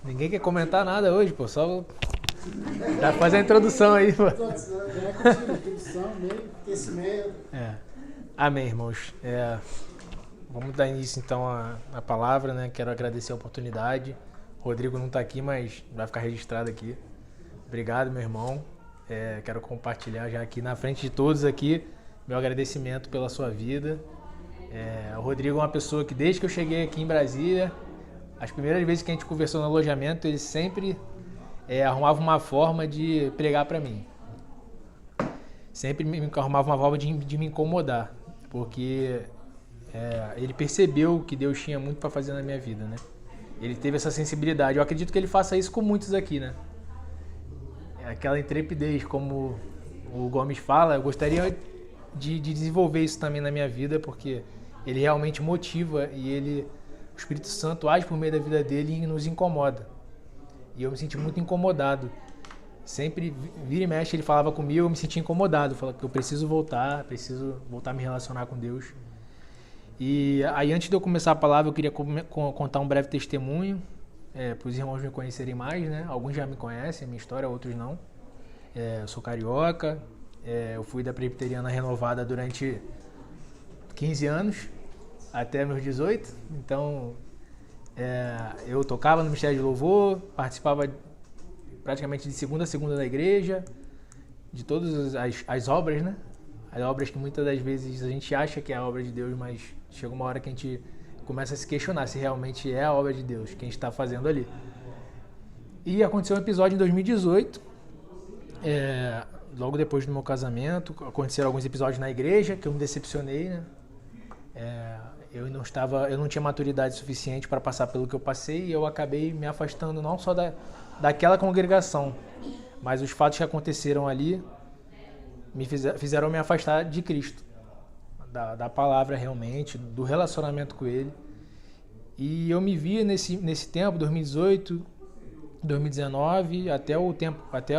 Ninguém quer comentar nada hoje, pô. Só já fazer a introdução aí, pô. Introdução, meio, aquecimento. Amém, irmãos. Vamos dar início então à palavra, né? Quero agradecer a oportunidade. O Rodrigo não está aqui, mas vai ficar registrado aqui. Obrigado, meu irmão. Quero compartilhar já aqui na frente de todos aqui meu agradecimento pela sua vida. O Rodrigo é uma pessoa que desde que eu cheguei aqui em Brasília, as primeiras vezes que a gente conversou no alojamento, ele sempre arrumava uma forma de pregar para mim. Sempre me arrumava uma forma de me incomodar, porque ele percebeu que Deus tinha muito para fazer na minha vida, né? Ele teve essa sensibilidade. Eu acredito que ele faça isso com muitos aqui, né? Aquela intrepidez, como o Gomes fala, eu gostaria de desenvolver isso também na minha vida, porque ele realmente motiva e o Espírito Santo age por meio da vida dele e nos incomoda. E eu me senti muito incomodado. Sempre, vira e mexe, ele falava comigo, eu me sentia incomodado. Falava que eu preciso voltar a me relacionar com Deus. E aí, antes de eu começar a palavra, eu queria contar um breve testemunho, para os irmãos me conhecerem mais, né? Alguns já me conhecem, a minha história, outros não. Eu sou carioca, eu fui da Presbiteriana Renovada durante 15 anos, até meus 18. Então, eu tocava no Ministério de Louvor, participava praticamente de segunda a segunda da igreja, de todas as obras, né? As obras que muitas das vezes a gente acha que é a obra de Deus, mas chega uma hora que a gente começa a se questionar se realmente é a obra de Deus que a gente está fazendo ali. E aconteceu um episódio em 2018, logo depois do meu casamento, aconteceram alguns episódios na igreja que eu me decepcionei, né? Eu não tinha maturidade suficiente para passar pelo que eu passei e eu acabei me afastando não só daquela congregação, mas os fatos que aconteceram ali me fizeram me afastar de Cristo, da palavra realmente, do relacionamento com Ele. E eu me via nesse tempo, 2018, 2019, até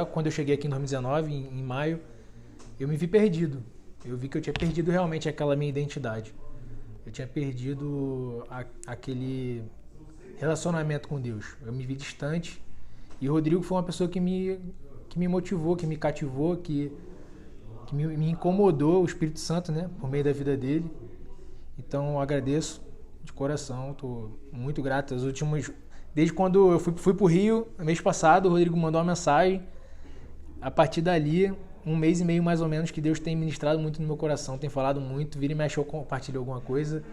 quando eu cheguei aqui em 2019, em maio, eu me vi perdido. Eu vi que eu tinha perdido realmente aquela minha identidade. Eu tinha perdido aquele relacionamento com Deus. Eu me vi distante. E o Rodrigo foi uma pessoa que me motivou, que me cativou, que me incomodou, o Espírito Santo, né, por meio da vida dele. Então eu agradeço de coração, estou muito grato. Desde quando eu fui para o Rio, mês passado, o Rodrigo mandou uma mensagem. A partir dali, um mês e meio mais ou menos, que Deus tem ministrado muito no meu coração, tem falado muito, vira e mexe eu compartilho alguma coisa.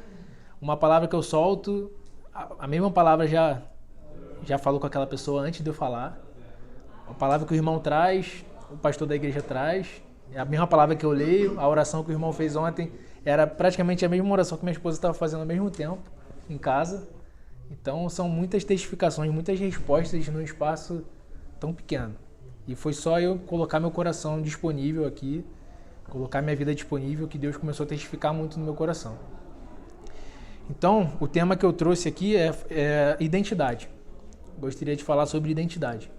Uma palavra que eu solto, a mesma palavra já falou com aquela pessoa antes de eu falar. A palavra que o irmão traz, o pastor da igreja traz, é a mesma palavra que eu leio. A oração que o irmão fez ontem era praticamente a mesma oração que minha esposa estava fazendo ao mesmo tempo, em casa. Então são muitas testificações, muitas respostas num espaço tão pequeno. E foi só eu colocar meu coração disponível aqui, colocar minha vida disponível, que Deus começou a testificar muito no meu coração. Então, o tema que eu trouxe aqui é identidade. Gostaria de falar sobre identidade.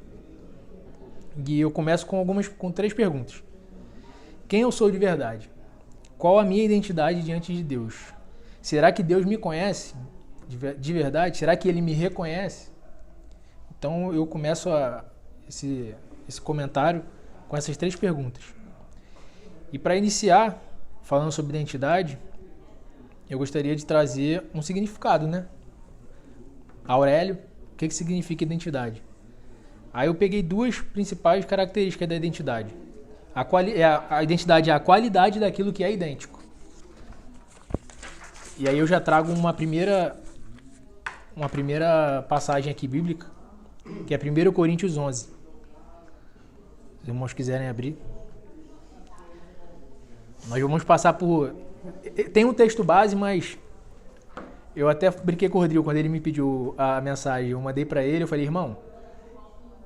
E eu começo com 3 perguntas. Quem eu sou de verdade? Qual a minha identidade diante de Deus? Será que Deus me conhece de verdade? Será que Ele me reconhece? Então eu começo esse comentário com essas 3 perguntas. E para iniciar, falando sobre identidade, eu gostaria de trazer um significado, né? Aurélio, o que significa identidade? Aí eu peguei 2 principais características da identidade. A identidade é a qualidade daquilo que é idêntico. E aí eu já trago uma primeira passagem aqui bíblica, que é 1 Coríntios 11. Se os irmãos quiserem abrir. Nós vamos passar por... Tem um texto base, mas eu até brinquei com o Rodrigo quando ele me pediu a mensagem. Eu mandei para ele, eu falei, irmão,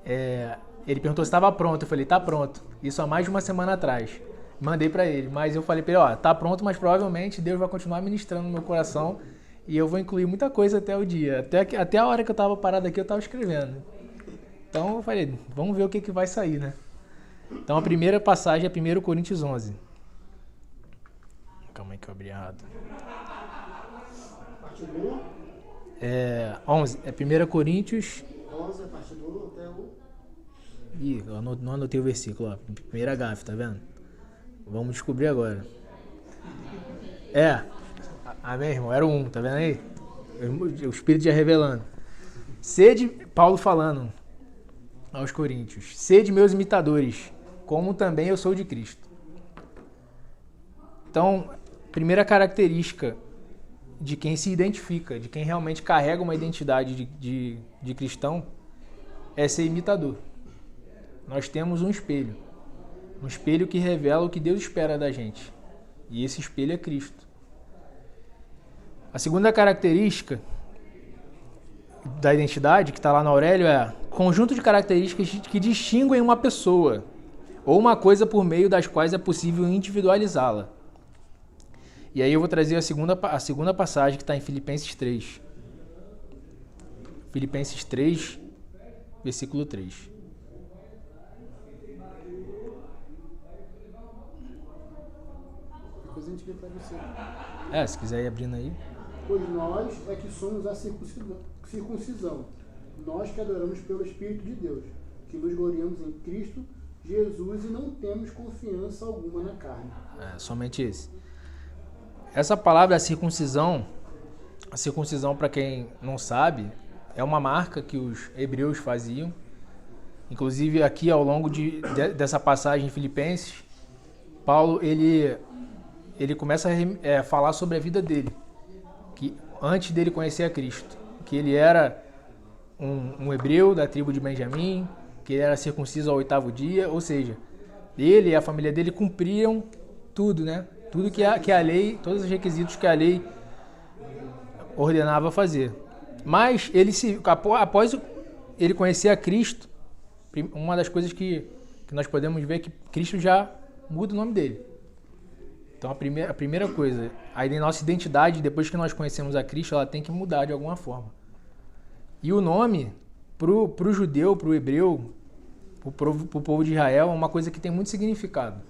ele perguntou se estava pronto. Eu falei, tá pronto. Isso há mais de uma semana atrás. Mandei para ele, mas eu falei para ele, tá pronto, mas provavelmente Deus vai continuar ministrando no meu coração e eu vou incluir muita coisa até o dia. Até a hora que eu estava parado aqui, eu estava escrevendo. Então eu falei, vamos ver o que vai sair, né? Então a primeira passagem é 1 Coríntios 11. Calma aí que eu abri errado. 11. É 1 Coríntios 11, a partir do 1 até o... Ih, eu não anotei o versículo, ó. Primeira gafe, tá vendo? Vamos descobrir agora. Amém, irmão? Era o 1, tá vendo aí? O Espírito já revelando. Sede, Paulo falando aos Coríntios, sede meus imitadores, como também eu sou de Cristo. Então, primeira característica de quem se identifica, de quem realmente carrega uma identidade de cristão, é ser imitador. Nós temos um espelho que revela o que Deus espera da gente. E esse espelho é Cristo. A segunda característica da identidade, que está lá no Aurélio, é conjunto de características que distinguem uma pessoa ou uma coisa por meio das quais é possível individualizá-la. E aí eu vou trazer a segunda passagem que está em Filipenses 3. Filipenses 3, versículo 3. Depois a gente vê para você. Se quiser ir abrindo aí. Pois nós é que somos a circuncisão, nós que adoramos pelo Espírito de Deus, que nos gloriamos em Cristo Jesus e não temos confiança alguma na carne. Somente esse. Essa palavra, a circuncisão, para quem não sabe, é uma marca que os hebreus faziam. Inclusive aqui ao longo dessa passagem em Filipenses, Paulo ele começa a falar sobre a vida dele, que antes dele conhecer a Cristo, que ele era um hebreu da tribo de Benjamim, que ele era circunciso ao 8º dia, ou seja, ele e a família dele cumpriam tudo, né? Tudo que a lei, todos os requisitos que a lei ordenava fazer. Mas após ele conhecer a Cristo, uma das coisas que nós podemos ver é que Cristo já muda o nome dele. Então a primeira coisa, a nossa identidade, depois que nós conhecemos a Cristo, ela tem que mudar de alguma forma. E o nome, pro judeu, pro hebreu, pro povo de Israel, é uma coisa que tem muito significado.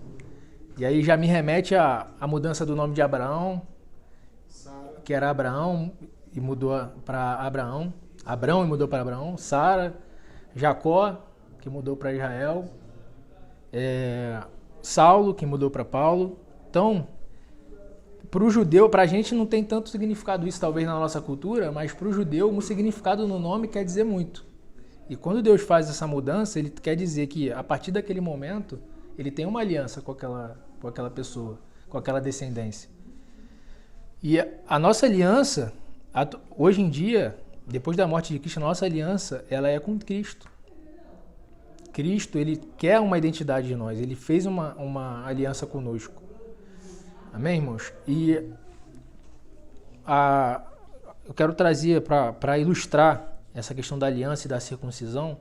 E aí já me remete à mudança do nome de Abraão, que era Abraão e mudou para Abraão. Abrão e mudou para Abraão. Sara, Jacó, que mudou para Israel. Saulo, que mudou para Paulo. Então, para o judeu, para a gente não tem tanto significado isso talvez na nossa cultura, mas para o judeu o significado no nome quer dizer muito. E quando Deus faz essa mudança, ele quer dizer que a partir daquele momento, ele tem uma aliança com aquela pessoa, com aquela descendência. E a nossa aliança, hoje em dia, depois da morte de Cristo, a nossa aliança, ela é com Cristo. Cristo, ele quer uma identidade de nós, ele fez uma aliança conosco. Amém, irmãos? E eu quero trazer para ilustrar essa questão da aliança e da circuncisão,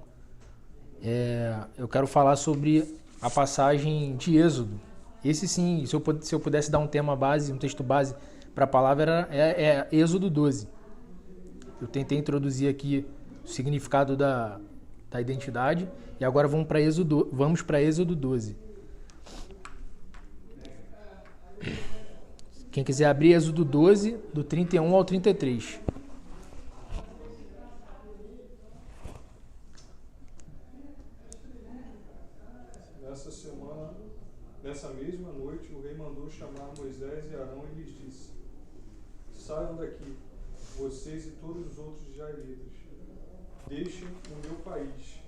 eu quero falar sobre a passagem de Êxodo. Esse sim, se eu pudesse dar um tema base, um texto base para a palavra, é Êxodo 12. Eu tentei introduzir aqui o significado da identidade e agora vamos para Êxodo 12. Quem quiser abrir Êxodo 12, do 31 ao 33. Nessa mesma noite, o rei mandou chamar Moisés e Arão e lhes disse: saiam daqui, vocês e todos os outros israelitas. Deixem o meu país.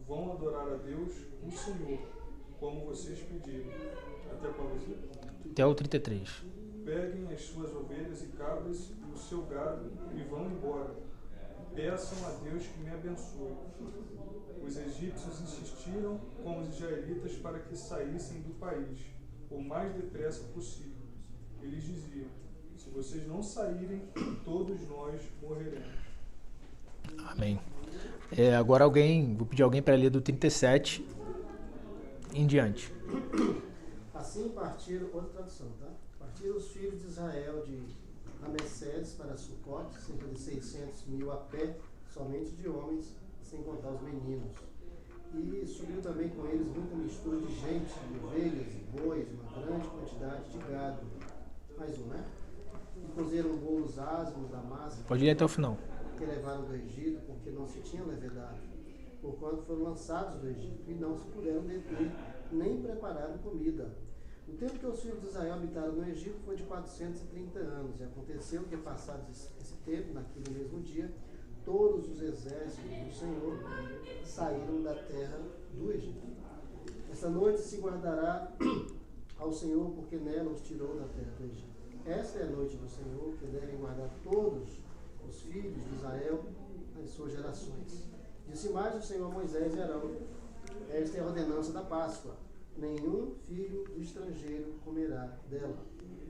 Vão adorar a Deus, o Senhor, como vocês pediram. Até qual versículo? Até o 33. Peguem as suas ovelhas e cabras e o seu gado e vão embora. Peçam a Deus que me abençoe. Os egípcios insistiram com os israelitas para que saíssem do país o mais depressa possível. Eles diziam: se vocês não saírem, todos nós morreremos. Amém. Agora vou pedir alguém para ler do 37 em diante. Assim partiram, outra tradução, tá? Partiram os filhos de Israel de Ramessedes para Sucote, cerca de 600.000 a pé, somente de homens, sem contar os meninos. E subiu também com eles muita mistura de gente, de ovelhas e bois, uma grande quantidade de gado. Mais um, né? E cozeram bolos ázimos da massa. Pode ir até o final. que levaram do Egito, porque não se tinham levedado, porquanto foram lançados do Egito, e não se puderam deter, nem prepararam comida. O tempo que os filhos de Israel habitaram no Egito foi de 430 anos, e aconteceu que, passado esse tempo, naquele mesmo dia, todos os exércitos do Senhor saíram da terra do Egito. Esta noite se guardará ao Senhor, porque nela os tirou da terra do Egito. Esta é a noite do Senhor, que devem guardar todos os filhos de Israel nas suas gerações. Disse mais o Senhor a Moisés e Arão: esta é a ordenança da Páscoa. Nenhum filho do estrangeiro comerá dela.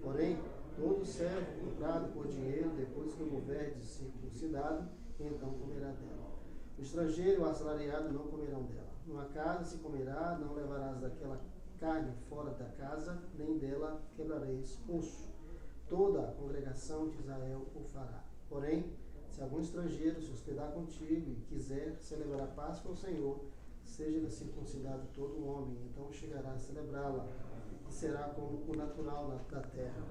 Porém, todo servo comprado por dinheiro, depois que houver de circuncidado, então comerá dela. O estrangeiro e o assalariado não comerão dela. Numa casa se comerá, não levarás daquela carne fora da casa, nem dela quebrareis osso. Toda a congregação de Israel o fará. Porém, se algum estrangeiro se hospedar contigo e quiser celebrar a Páscoa ao Senhor, seja circuncidado todo homem, então chegará a celebrá-la, e será como o natural da terra.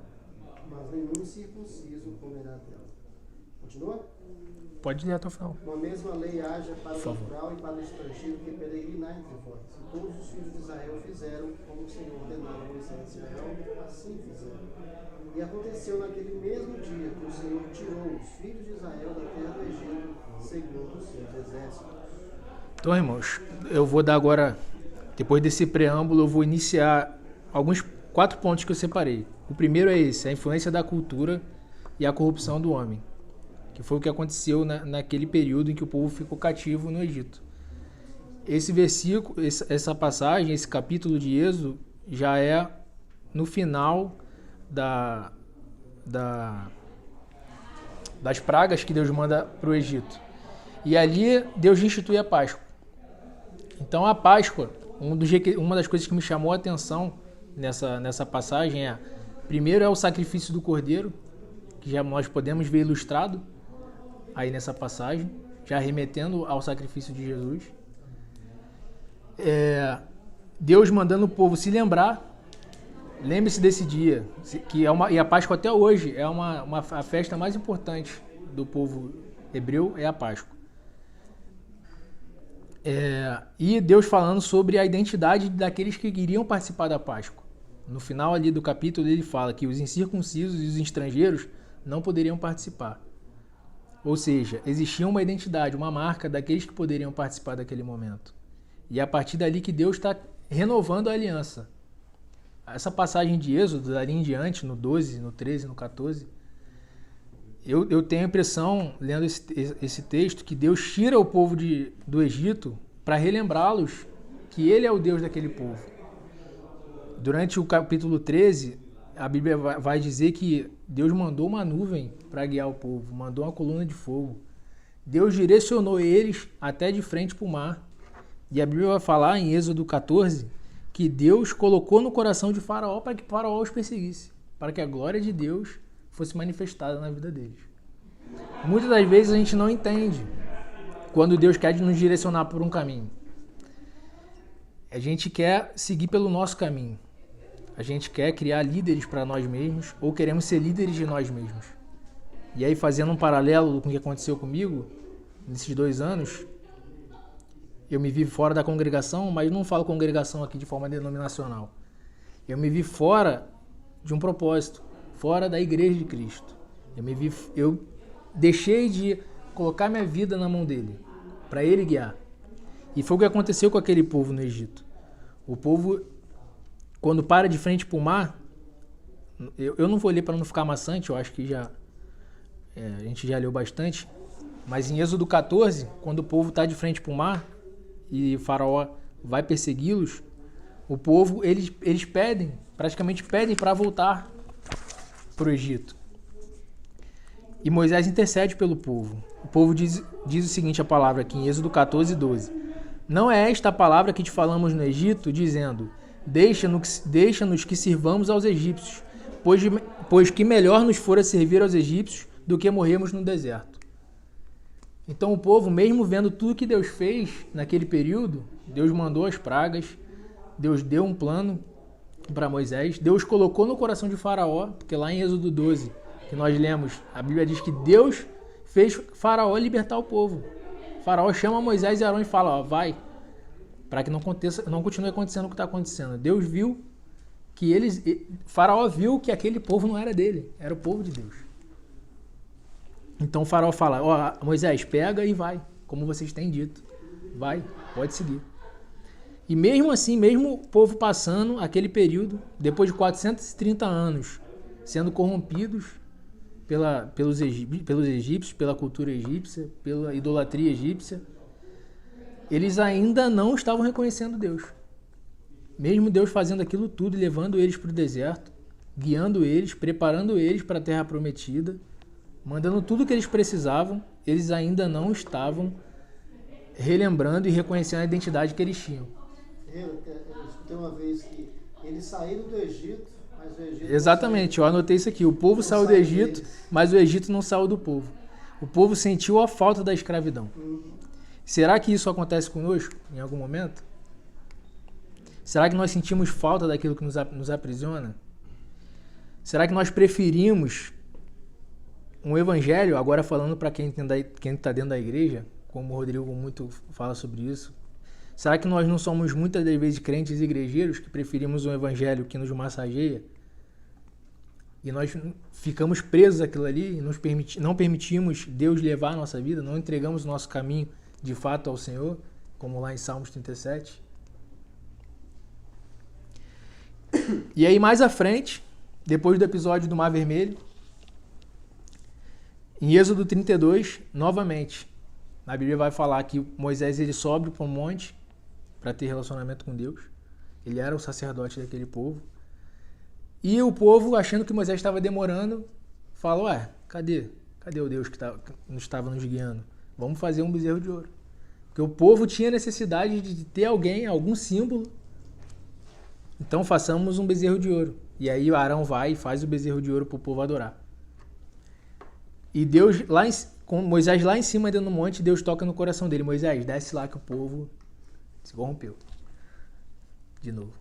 Mas nenhum circunciso comerá dela. Continua? Pode ler até o final. Uma mesma lei haja para o natural e para o estrangeiro que peregrinar entre vós. E todos os filhos de Israel fizeram como o Senhor ordenara a Moisés e Arão, assim fizeram. E aconteceu naquele mesmo dia que o Senhor tirou os filhos de Israel da terra do Egito, segundo os seus exércitos. Então, irmãos, eu vou dar agora, depois desse preâmbulo, eu vou iniciar alguns 4 pontos que eu separei. O primeiro é esse, a influência da cultura e a corrupção do homem, que foi o que aconteceu naquele período em que o povo ficou cativo no Egito. Esse versículo, essa passagem, esse capítulo de Êxodo, já é no final das pragas que Deus manda para o Egito. E ali Deus institui a Páscoa. Então a Páscoa, uma das coisas que me chamou a atenção nessa passagem primeiro é o sacrifício do cordeiro, que já nós podemos ver ilustrado aí nessa passagem, já remetendo ao sacrifício de Jesus. Deus mandando o povo se lembrar, lembre-se desse dia, e a Páscoa até hoje é a festa mais importante do povo hebreu, é a Páscoa. E Deus falando sobre a identidade daqueles que iriam participar da Páscoa. No final ali do capítulo ele fala que os incircuncisos e os estrangeiros não poderiam participar. Ou seja, existia uma identidade, uma marca daqueles que poderiam participar daquele momento. E é a partir dali que Deus está renovando a aliança. Essa passagem de Êxodo, dali em diante, no 12, no 13, no 14, eu tenho a impressão, lendo esse texto, que Deus tira o povo do Egito para relembrá-los que Ele é o Deus daquele povo. Durante o capítulo 13, a Bíblia vai dizer que Deus mandou uma nuvem para guiar o povo, mandou uma coluna de fogo. Deus direcionou eles até de frente para o mar. E a Bíblia vai falar em Êxodo 14 que Deus colocou no coração de Faraó para que Faraó os perseguisse, para que a glória de Deus fosse manifestada na vida deles. Muitas das vezes a gente não entende quando Deus quer nos direcionar por um caminho. A gente quer seguir pelo nosso caminho. A gente quer criar líderes para nós mesmos ou queremos ser líderes de nós mesmos. E aí, fazendo um paralelo com o que aconteceu comigo nesses 2 anos, eu me vi fora da congregação, mas não falo congregação aqui de forma denominacional. Eu me vi fora de um propósito, fora da igreja de Cristo. Eu deixei de colocar minha vida na mão dele, para ele guiar. E foi o que aconteceu com aquele povo no Egito. O povo, quando para de frente para o mar, eu não vou ler para não ficar maçante, eu acho que a gente já leu bastante, mas em Êxodo 14, quando o povo está de frente para o mar e Faraó vai persegui-los, o povo, eles praticamente pedem para voltar para o Egito. E Moisés intercede pelo povo. O povo diz o seguinte, a palavra aqui em Êxodo 14, 12. Não é esta a palavra que te falamos no Egito, dizendo, deixa-nos que sirvamos aos egípcios, pois que melhor nos fora servir aos egípcios do que morrermos no deserto. Então o povo, mesmo vendo tudo que Deus fez naquele período, Deus mandou as pragas, Deus deu um plano para Moisés, Deus colocou no coração de Faraó, porque lá em Êxodo 12, que nós lemos, a Bíblia diz que Deus fez Faraó libertar o povo. Faraó chama Moisés e Arão e fala, ó, vai, para que não continue acontecendo o que está acontecendo. Deus viu que Faraó viu que aquele povo não era dele, era o povo de Deus. Então o Faraó fala, ó, Moisés, pega e vai, como vocês têm dito. Vai, pode seguir. E mesmo assim, mesmo o povo passando aquele período, depois de 430 anos, sendo corrompidos pelos egípcios, pela cultura egípcia, pela idolatria egípcia, eles ainda não estavam reconhecendo Deus. Mesmo Deus fazendo aquilo tudo, levando eles para o deserto, guiando eles, preparando eles para a terra prometida, mandando tudo o que eles precisavam, eles ainda não estavam relembrando e reconhecendo a identidade que eles tinham. Eu escutei uma vez que eles saíram do Egito, mas o Egito... Exatamente, eu anotei isso aqui. O povo saiu do Egito, mas o Egito não saiu do povo. O povo sentiu a falta da escravidão. Será que isso acontece conosco em algum momento? Será que nós sentimos falta daquilo que nos aprisiona? Será que nós preferimos um evangelho, agora falando para quem está dentro da igreja, como o Rodrigo muito fala sobre isso, será que nós não somos muitas das vezes crentes igrejeiros que preferimos um evangelho que nos massageia? E nós ficamos presos àquilo ali e não permitimos Deus levar a nossa vida, não entregamos o nosso caminho de fato ao Senhor, como lá em Salmos 37. E aí mais à frente, depois do episódio do Mar Vermelho, em Êxodo 32, novamente, a Bíblia vai falar que Moisés ele sobe para um monte para ter relacionamento com Deus. Ele era o sacerdote daquele povo. E o povo, achando que Moisés estava demorando, falou, cadê o Deus que estava nos guiando? Vamos fazer um bezerro de ouro. Porque o povo tinha necessidade de ter algum símbolo. Então façamos um bezerro de ouro. E aí Arão vai e faz o bezerro de ouro para o povo adorar. E Deus, com Moisés lá em cima dentro do monte, Deus toca no coração dele. Moisés, desce lá que o povo se corrompeu. De novo.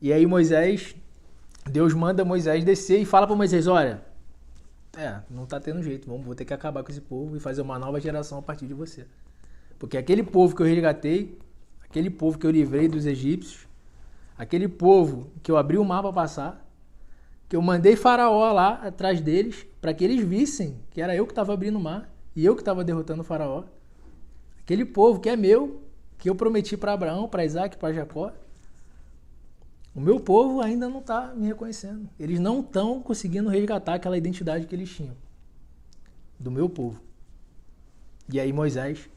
E aí Deus manda Moisés descer e fala para Moisés, olha, não tá tendo jeito, vou ter que acabar com esse povo e fazer uma nova geração a partir de você. Porque aquele povo que eu resgatei, aquele povo que eu livrei dos egípcios, aquele povo que eu abri o mar para passar, que eu mandei Faraó lá atrás deles, para que eles vissem que era eu que estava abrindo o mar e eu que estava derrotando o Faraó. Aquele povo que é meu, que eu prometi para Abraão, para Isaac, para Jacó, o meu povo ainda não está me reconhecendo. Eles não estão conseguindo resgatar aquela identidade que eles tinham do meu povo. E aí Moisés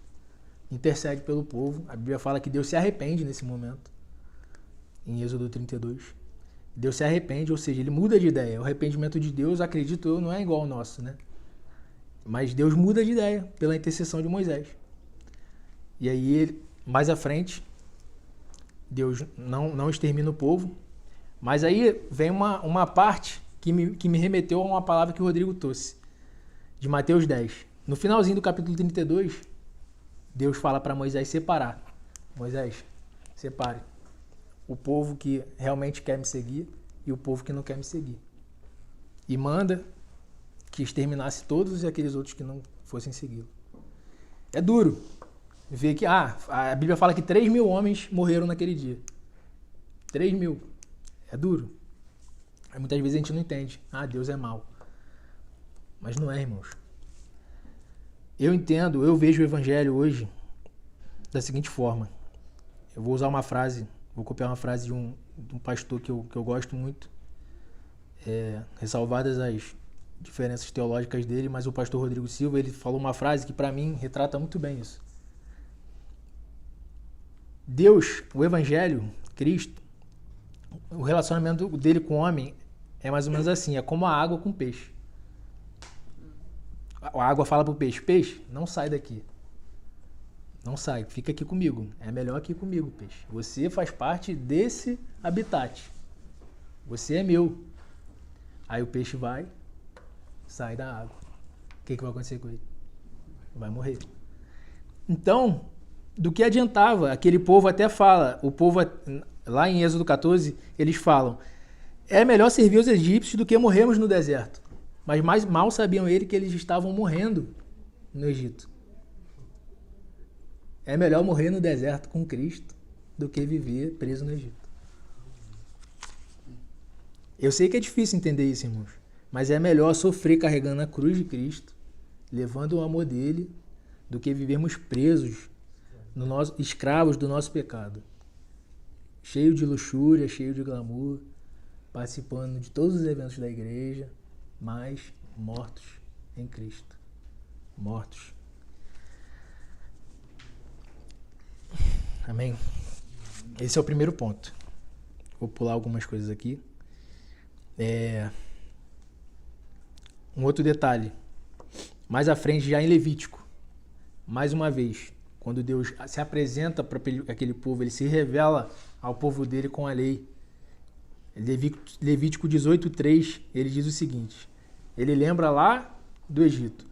intercede pelo povo. A Bíblia fala que Deus se arrepende nesse momento, em Êxodo 32. Deus se arrepende, ou seja, ele muda de ideia. O arrependimento de Deus, acredito eu, não é igual ao nosso, né? Mas Deus muda de ideia pela intercessão de Moisés. E aí, mais à frente, Deus não extermina o povo. Mas aí vem uma parte que me remeteu a uma palavra que o Rodrigo trouxe, de Mateus 10. No finalzinho do capítulo 32, Deus fala para Moisés separar. Moisés, separe o povo que realmente quer me seguir e o povo que não quer me seguir. E manda que exterminasse todos e aqueles outros que não fossem segui-lo. É duro ver que a Bíblia fala que 3.000 homens morreram naquele dia. 3.000. É duro. Aí muitas vezes a gente não entende. Deus é mau. Mas não é, irmãos. Eu vejo o evangelho hoje da seguinte forma. Eu vou usar uma frase, vou copiar uma frase de um pastor que eu gosto muito, ressalvadas as diferenças teológicas dele, mas o pastor Rodrigo Silva, ele falou uma frase que para mim retrata muito bem isso. Deus, o evangelho, Cristo, o relacionamento dele com o homem é mais ou menos assim, é como a água com o peixe. A água fala pro peixe, peixe, não sai daqui. Não sai, fica aqui comigo. É melhor aqui comigo, peixe. Você faz parte desse habitat. Você é meu. Aí o peixe sai da água. O que vai acontecer com ele? Vai morrer. Então, do que adiantava? Aquele povo até fala, lá em Êxodo 14, eles falam, é melhor servir os egípcios do que morrermos no deserto. Mas mais mal sabiam ele que eles estavam morrendo no Egito. É melhor morrer no deserto com Cristo do que viver preso no Egito. Eu sei que é difícil entender isso, irmãos, mas é melhor sofrer carregando a cruz de Cristo, levando o amor dele, do que vivermos presos, escravos do nosso pecado. Cheio de luxúria, cheio de glamour, participando de todos os eventos da igreja, mas mortos em Cristo. Mortos. Amém? Esse é o primeiro ponto. Vou pular algumas coisas aqui. Um outro detalhe. Mais à frente, já em Levítico. Mais uma vez, quando Deus se apresenta para aquele povo, ele se revela ao povo dele com a lei. Levítico 18:3, ele diz o seguinte. Ele lembra lá do Egito.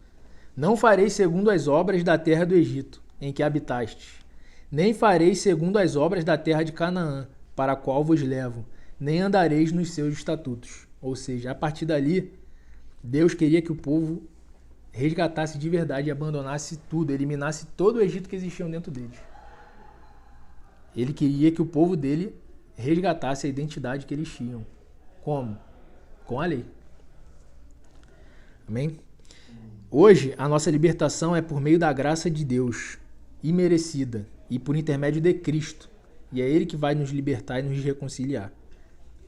Não farei segundo as obras da terra do Egito, em que habitastes. Nem farei segundo as obras da terra de Canaã, para a qual vos levo, nem andareis nos seus estatutos. Ou seja, a partir dali, Deus queria que o povo resgatasse de verdade e abandonasse tudo, eliminasse todo o Egito que existia dentro deles. Ele queria que o povo dele resgatasse a identidade que eles tinham. Como? Com a lei. Amém? Hoje, a nossa libertação é por meio da graça de Deus, imerecida, e por intermédio de Cristo. E é Ele que vai nos libertar e nos reconciliar.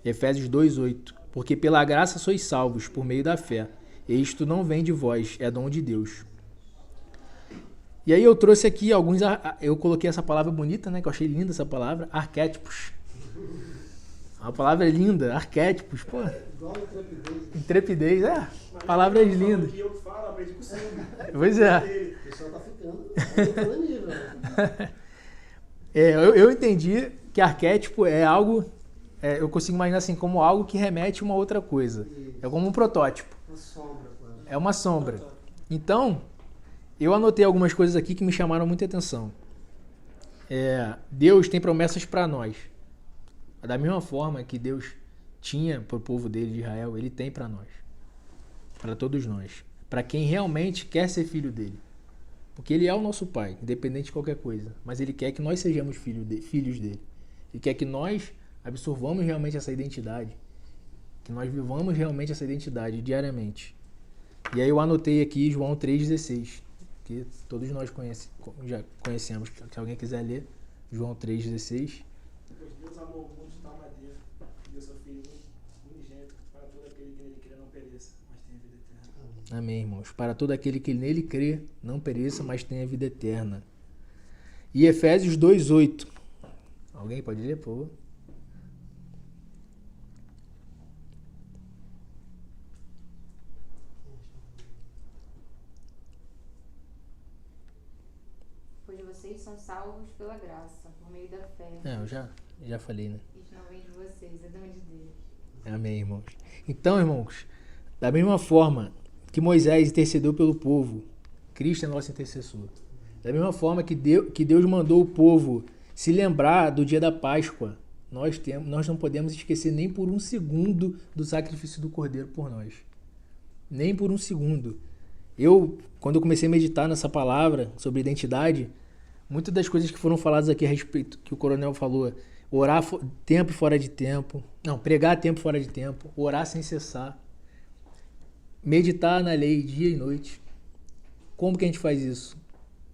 Efésios 2:8. Porque pela graça sois salvos, por meio da fé. E isto não vem de vós, é dom de Deus. E aí eu trouxe aqui alguns... Eu coloquei essa palavra bonita, né? Que eu achei linda essa palavra. Arquétipos. A palavra é linda. Arquétipos. Pô. Igual intrepidez. Intrepidez, palavras lindas. Pois é. O pessoal tá ficando nível, né? Eu entendi que arquétipo é algo... eu consigo imaginar assim, como algo que remete a uma outra coisa. É como um protótipo. Uma sombra, claro. É uma sombra. Então, eu anotei algumas coisas aqui que me chamaram muita atenção. Deus tem promessas para nós. Da mesma forma que Deus tinha para o povo dele de Israel, ele tem para nós. Para todos nós. Para quem realmente quer ser filho dele. Porque ele é o nosso pai, independente de qualquer coisa. Mas ele quer que nós sejamos filhos dele. Ele quer que nós absorvamos realmente essa identidade. Que nós vivamos realmente essa identidade diariamente. E aí eu anotei aqui João 3,16. Que todos nós já conhecemos. Se alguém quiser ler, João 3,16. Pois Deus amou o mundo de tal maneira que deu seu Filho unigênito para todo aquele que nele crê não pereça, mas tenha vida eterna. Amém, irmãos. Para todo aquele que nele crê não pereça, mas tenha vida eterna. E Efésios 2,8. Alguém pode ler, por favor? Pois vocês são salvos pela graça, por meio da fé. Eu já falei, né? Isso não vem de vocês, é dom de Deus. Amém, irmãos. Então, irmãos, da mesma forma que Moisés intercedeu pelo povo, Cristo é nosso intercessor. Da mesma forma que Deus mandou o povo se lembrar do dia da Páscoa, nós não podemos esquecer nem por um segundo do sacrifício do Cordeiro por nós. Nem por um segundo. Quando eu comecei a meditar nessa palavra sobre identidade, muitas das coisas que foram faladas aqui a respeito, que o coronel falou, orar tempo fora de tempo, pregar tempo fora de tempo, orar sem cessar, meditar na lei dia e noite. Como que a gente faz isso?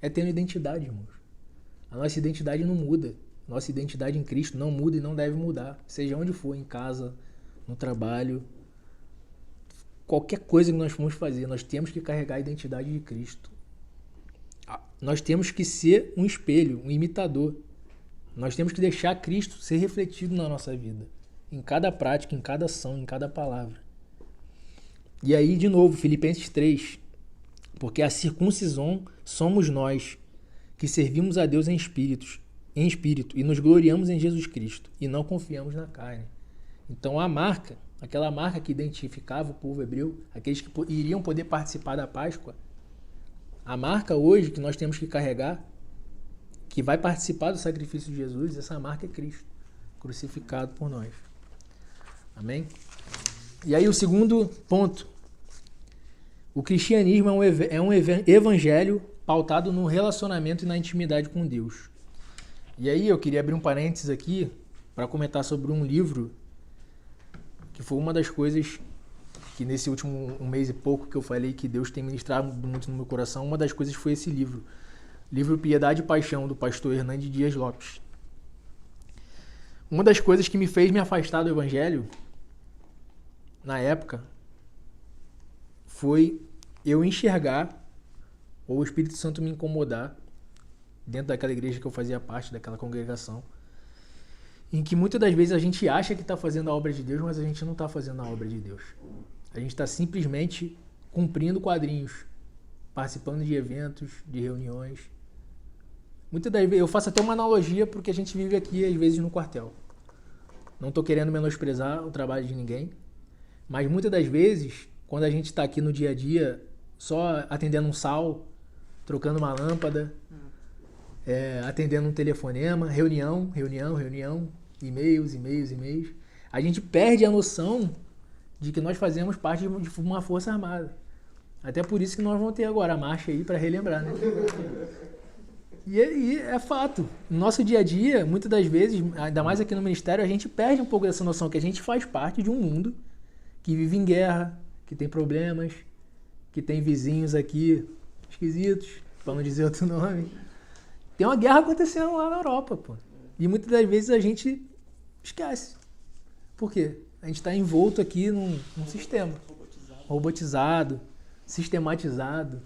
É tendo identidade, irmãos. A nossa identidade não muda. Nossa identidade em Cristo não muda e não deve mudar. Seja onde for, em casa, no trabalho, qualquer coisa que nós formos fazer, nós temos que carregar a identidade de Cristo. Nós temos que ser um espelho, um imitador. Nós temos que deixar Cristo ser refletido na nossa vida. Em cada prática, em cada ação, em cada palavra. E aí, de novo, Filipenses 3. Porque a circuncisão somos nós, que servimos a Deus em espírito, e nos gloriamos em Jesus Cristo, e não confiamos na carne. Então aquela marca que identificava o povo hebreu, aqueles que iriam poder participar da Páscoa, a marca hoje que nós temos que carregar, que vai participar do sacrifício de Jesus, essa marca é Cristo, crucificado por nós. Amém? E aí o segundo ponto O cristianismo é um evangelho pautado no relacionamento e na intimidade com Deus. E aí eu queria abrir um parênteses aqui para comentar sobre um livro que foi uma das coisas que nesse último um mês e pouco que eu falei que Deus tem ministrado muito no meu coração. Uma das coisas foi esse livro. Livro Piedade e Paixão, do pastor Hernandes Dias Lopes. Uma das coisas que me fez me afastar do evangelho, na época, foi eu enxergar, ou o Espírito Santo me incomodar, dentro daquela igreja que eu fazia parte, daquela congregação, em que muitas das vezes a gente acha que está fazendo a obra de Deus, mas a gente não está fazendo a obra de Deus. A gente está simplesmente cumprindo quadrinhos, participando de eventos, de reuniões. Muitas das vezes, eu faço até uma analogia para o que a gente vive aqui, às vezes, no quartel. Não estou querendo menosprezar o trabalho de ninguém, mas muitas das vezes, quando a gente está aqui no dia a dia, só atendendo um sal, trocando uma lâmpada, atendendo um telefonema, reunião, e-mails, a gente perde a noção de que nós fazemos parte de uma força armada. Até por isso que nós vamos ter agora a marcha aí para relembrar, né? E é fato. No nosso dia a dia, muitas das vezes, ainda mais aqui no ministério, a gente perde um pouco dessa noção que a gente faz parte de um mundo que vive em guerra, que tem problemas, que tem vizinhos aqui esquisitos, para não dizer outro nome. Tem uma guerra acontecendo lá na Europa, pô. E muitas das vezes a gente esquece. Por quê? A gente está envolto aqui num sistema robotizado, sistematizado.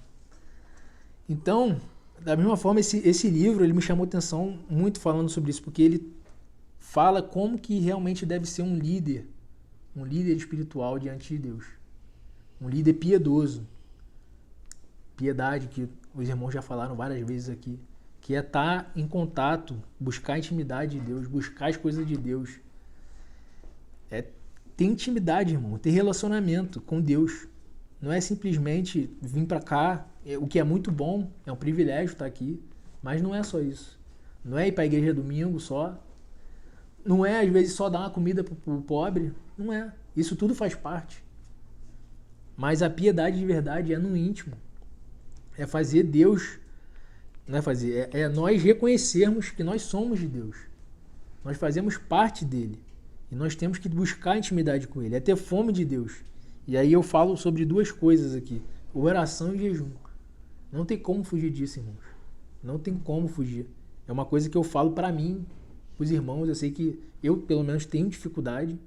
Então, da mesma forma, esse livro ele me chamou atenção muito falando sobre isso, porque ele fala como que realmente deve ser um líder espiritual diante de Deus. Um líder piedoso. Piedade, que os irmãos já falaram várias vezes aqui, que é estar em contato, buscar a intimidade de Deus, buscar as coisas de Deus. É ter intimidade, irmão, ter relacionamento com Deus. Não é simplesmente vir para cá, o que é muito bom, é um privilégio estar aqui, mas não é só isso. Não é ir para a igreja domingo só. Não é, às vezes, só dar uma comida para o pobre. Não é. Isso tudo faz parte. Mas a piedade de verdade é no íntimo. É fazer Deus... Não é fazer, é nós reconhecermos que nós somos de Deus. Nós fazemos parte dele. E nós temos que buscar intimidade com ele. É ter fome de Deus. E aí eu falo sobre duas coisas aqui. Oração e jejum. Não tem como fugir disso, irmãos. Não tem como fugir. É uma coisa que eu falo para mim, para os irmãos. Eu sei que eu, pelo menos, tenho dificuldade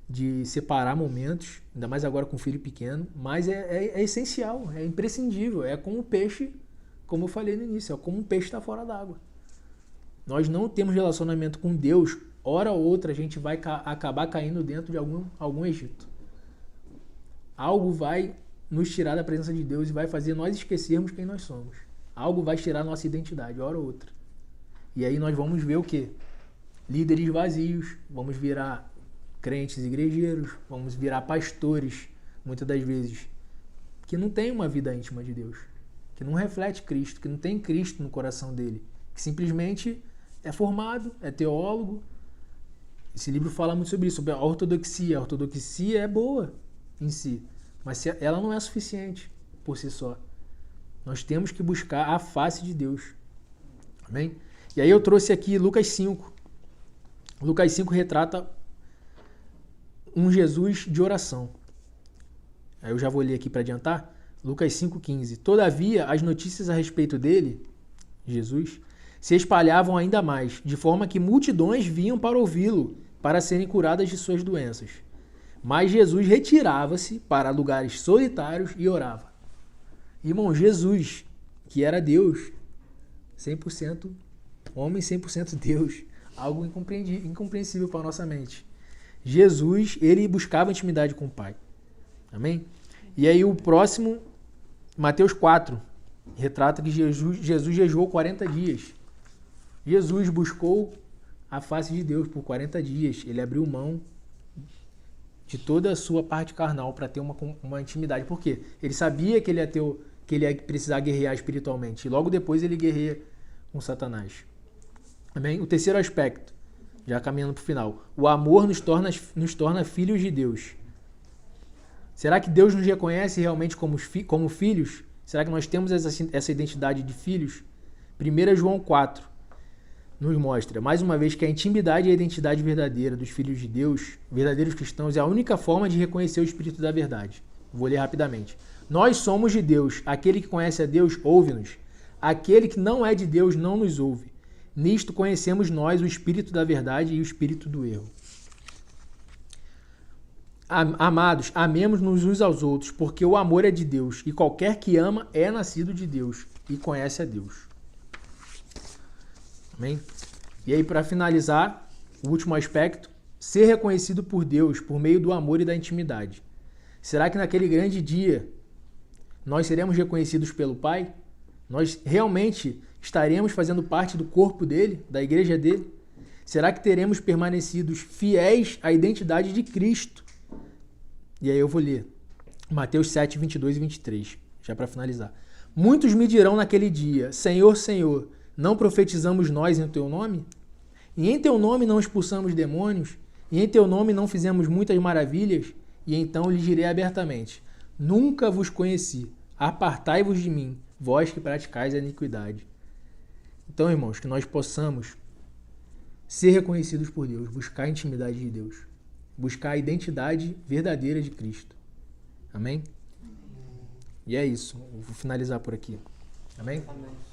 de separar momentos. Ainda mais agora com um filho pequeno. Mas é essencial, é imprescindível. É como o peixe, como eu falei no início. É como um peixe está fora d'água. Nós não temos relacionamento com Deus. Hora ou outra a gente vai acabar caindo dentro de algum Egito. Algo vai nos tirar da presença de Deus e vai fazer nós esquecermos quem nós somos. Algo vai tirar nossa identidade, hora ou outra. E aí nós vamos ver o quê? Líderes vazios, vamos virar crentes igrejeiros, vamos virar pastores, muitas das vezes, que não tem uma vida íntima de Deus, que não reflete Cristo, que não tem Cristo no coração dele, que simplesmente é formado, é teólogo. Esse livro fala muito sobre isso, sobre a ortodoxia. A ortodoxia é boa em si, mas ela não é suficiente por si só. Nós temos que buscar a face de Deus. Amém? E aí eu trouxe aqui Lucas 5. Lucas 5 retrata um Jesus de oração. Aí eu já vou ler aqui para adiantar. Lucas 5,15. Todavia, as notícias a respeito dele, Jesus, se espalhavam ainda mais, de forma que multidões vinham para ouvi-lo, para serem curadas de suas doenças. Mas Jesus retirava-se para lugares solitários e orava. Irmão, Jesus, que era Deus, 100% homem, 100% Deus, algo incompreensível para a nossa mente. Jesus, ele buscava intimidade com o Pai. Amém? E aí o próximo, Mateus 4, retrata que Jesus jejuou 40 dias. Jesus buscou a face de Deus por 40 dias. Ele abriu mão de toda a sua parte carnal para ter uma intimidade. Por quê? Ele sabia que ele ia precisar guerrear espiritualmente. E logo depois ele guerreia com Satanás. Amém? O terceiro aspecto, já caminhando para o final. O amor nos torna filhos de Deus. Será que Deus nos reconhece realmente como filhos? Será que nós temos essa identidade de filhos? 1 João 4 nos mostra, mais uma vez, que a intimidade e a identidade verdadeira dos filhos de Deus, verdadeiros cristãos, é a única forma de reconhecer o Espírito da verdade. Vou ler rapidamente. Nós somos de Deus. Aquele que conhece a Deus, ouve-nos. Aquele que não é de Deus, não nos ouve. Nisto conhecemos nós o Espírito da verdade e o Espírito do erro. Amados, amemos-nos uns aos outros, porque o amor é de Deus, e qualquer que ama é nascido de Deus e conhece a Deus. Amém? E aí, para finalizar, o último aspecto, ser reconhecido por Deus por meio do amor e da intimidade. Será que naquele grande dia nós seremos reconhecidos pelo Pai? Nós realmente estaremos fazendo parte do corpo dele, da igreja dele? Será que teremos permanecidos fiéis à identidade de Cristo? E aí eu vou ler Mateus 7, 22 e 23, já para finalizar. Muitos me dirão naquele dia, Senhor, Senhor, não profetizamos nós em teu nome? E em teu nome não expulsamos demônios? E em teu nome não fizemos muitas maravilhas? E então lhes direi abertamente, nunca vos conheci, apartai-vos de mim, vós que praticais a iniquidade. Então, irmãos, que nós possamos ser reconhecidos por Deus, buscar a intimidade de Deus, buscar a identidade verdadeira de Cristo. Amém? E é isso. Vou finalizar por aqui. Amém? Amém.